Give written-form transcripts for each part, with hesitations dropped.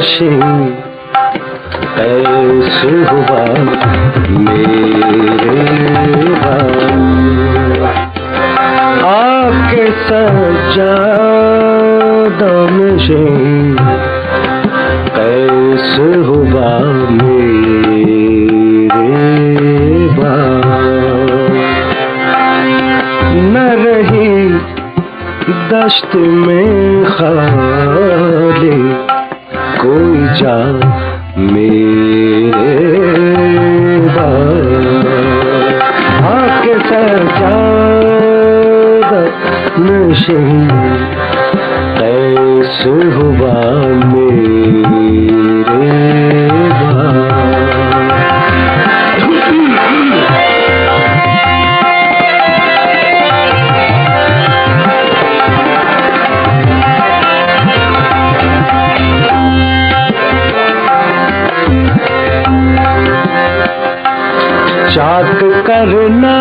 नशीं ऐसे हुआ मेरे आके सजादा नशीं ऐसे हुआ मेरे न रही दश्त में खाली कोई जा मेरे आके सजादा नशीं ऐसे हुआ मेरे चाक करना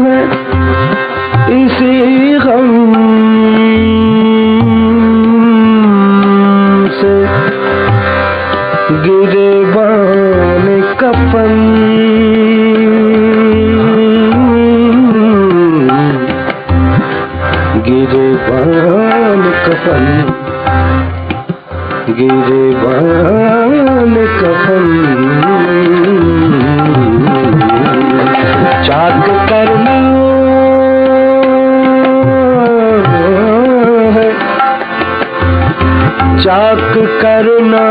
है इसी गम से गिरेबान कफन गिरेबान कफन गिरेबान कफन चाक करना है चाक करना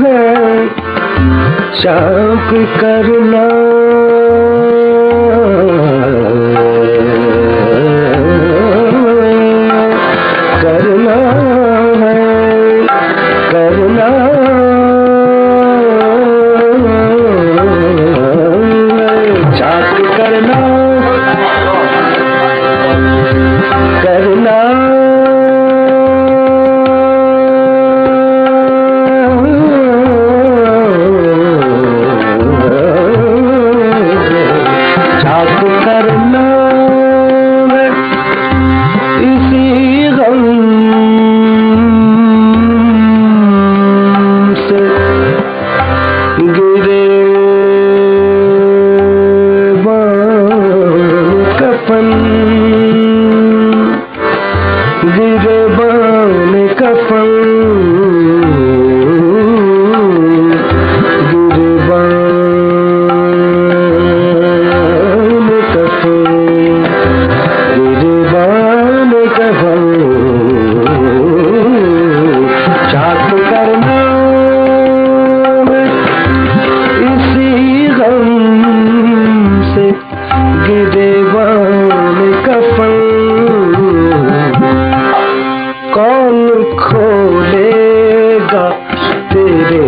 है चाक करना करना है करना चाक करना करना चाक करना इसी गम से गिरेबान कफन गिरेबान कफन गिरेबान कफन गिरेबान कफन चाक करना इसी गम से गिरेबान कफन कौन खोलेगा तेरे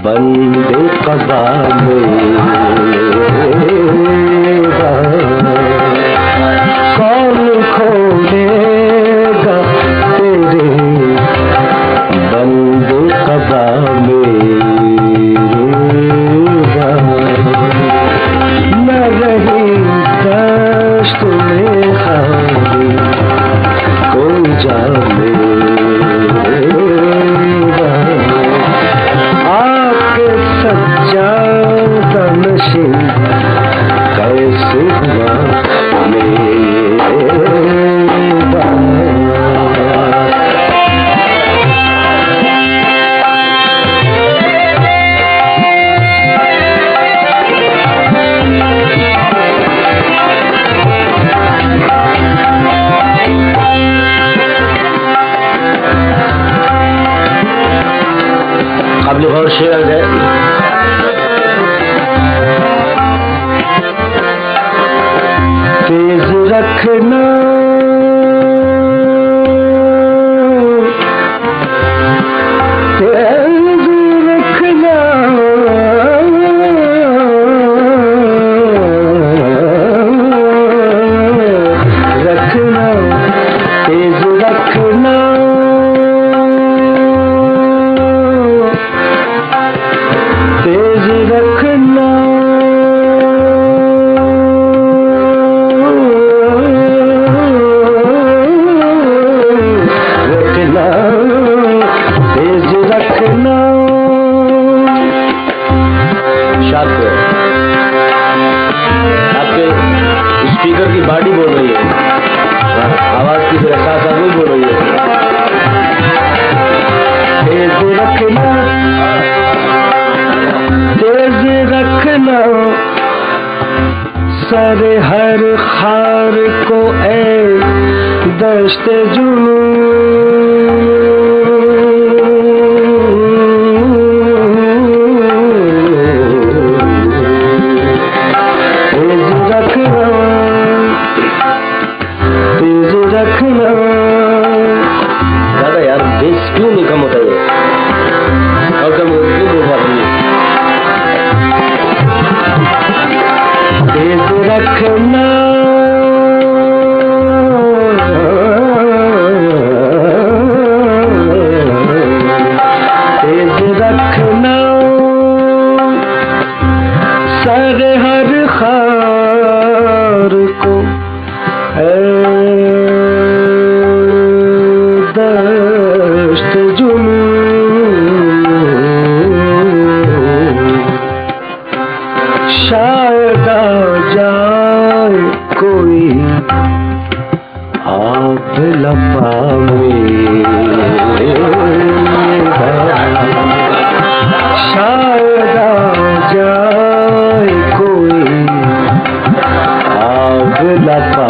बंदे कबा में कौन खोलेगा तेरे बंदे कबा में न रही दश्त में खाली कोई जा मेरा आके सजादा नशीं कैसे हुआ मेरा काबिल गौर शेर है तेज रखना तेज रखना रखना तेज रखना सारे हर खार को ए दश्ते जुनू तेज रखना। दादा यार बेस क्यों नहीं कम होता है? और कम क्यों बोल रहा है? तेज रखना तेज रखना सारे हर खार को दश्त जुनू शायद आ जाए कोई आप लपावे, शायद आ जाए कोई आप लपा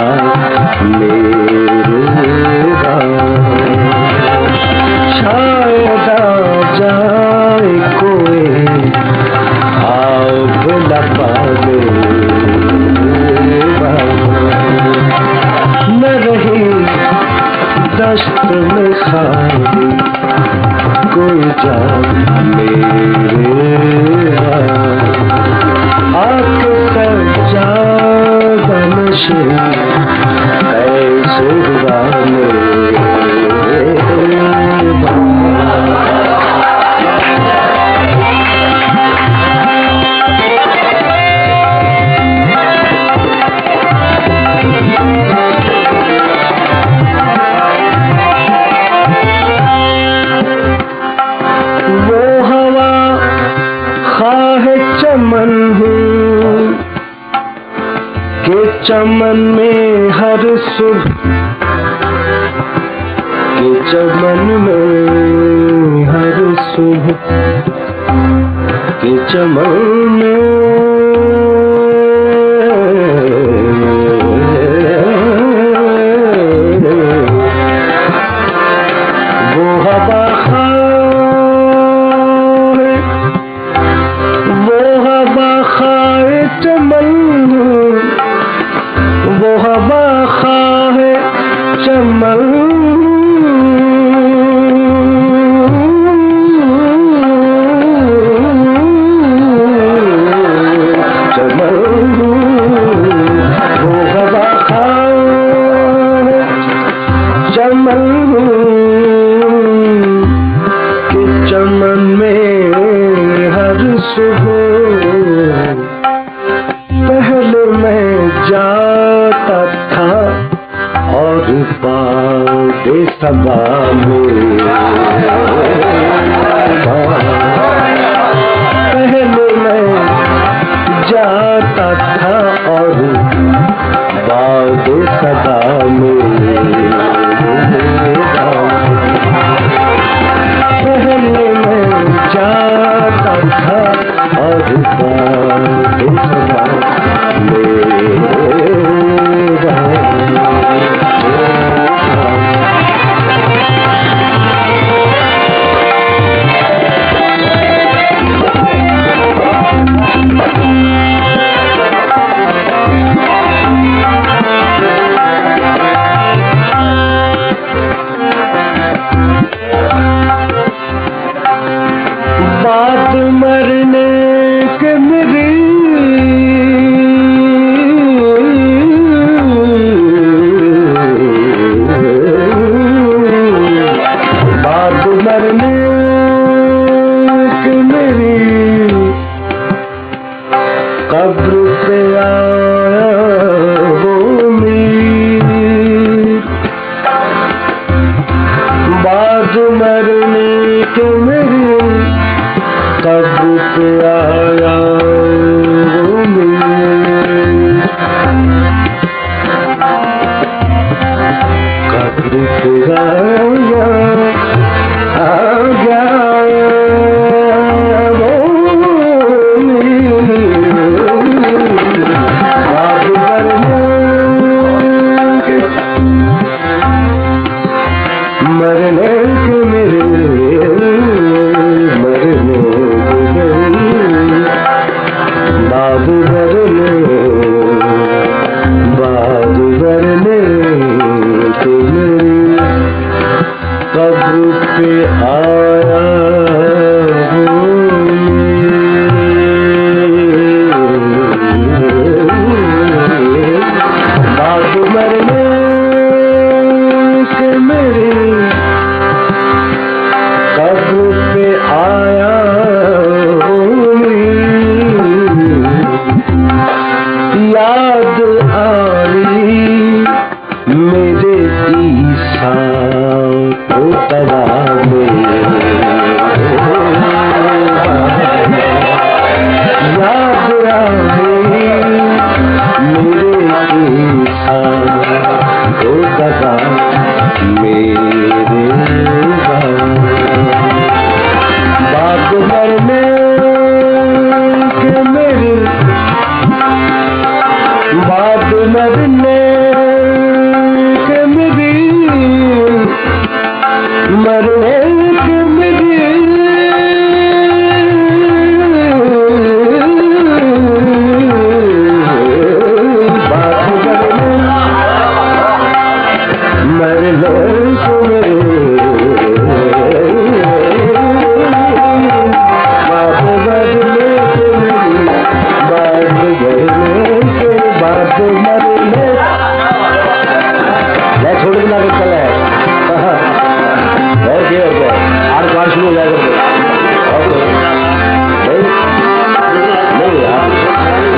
शायद आ जाए कोई आप लपा न रही दश्त में खाली कोई जान मेरा आके सज्जाद नशे ऐसे दीवाने चमन हूँ के चमन में हर सुबह के चमन में हर सुबह के चमन में वो हवा चमन वो हवा खाए चमन चमन वो हवा खाए चमन के चमन में हर सुबह पहले मैं जाता था और बादे सबा में पहले मैं जाता था और बादे सबा में पहले मैं जाता था और बादे सबा बात करने के मेरी बात मरने के मेरी मरने के मेरी बात करने मरने के मेरी बात मरने के मेरी बात मरने के बात मरने मैं छोड़ के ना चला है और क्या आठ बार शुरू हो जाएगा नहीं यार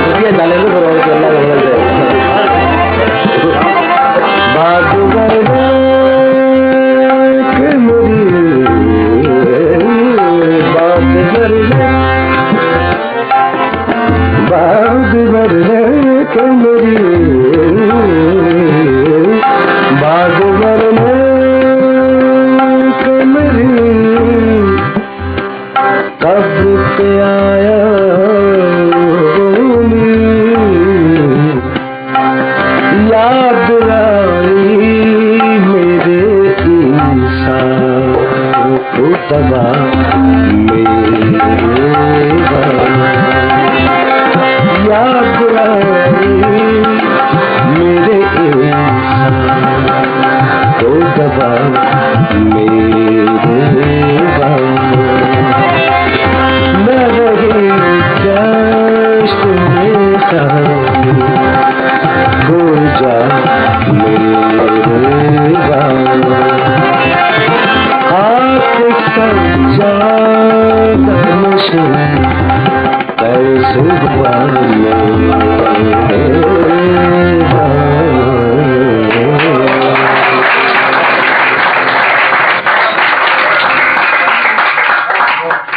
इसलिए डाले तो करो कि अल्लाह का से बात करने के मेरी बात करने बात करने के मेरी बात करने के मेरी कब से आया याद आई मेरे इंसान को तबा याद आई मेरे इंसान को तबा मेरे हो जा मेरे आके समझा कैसे हुआ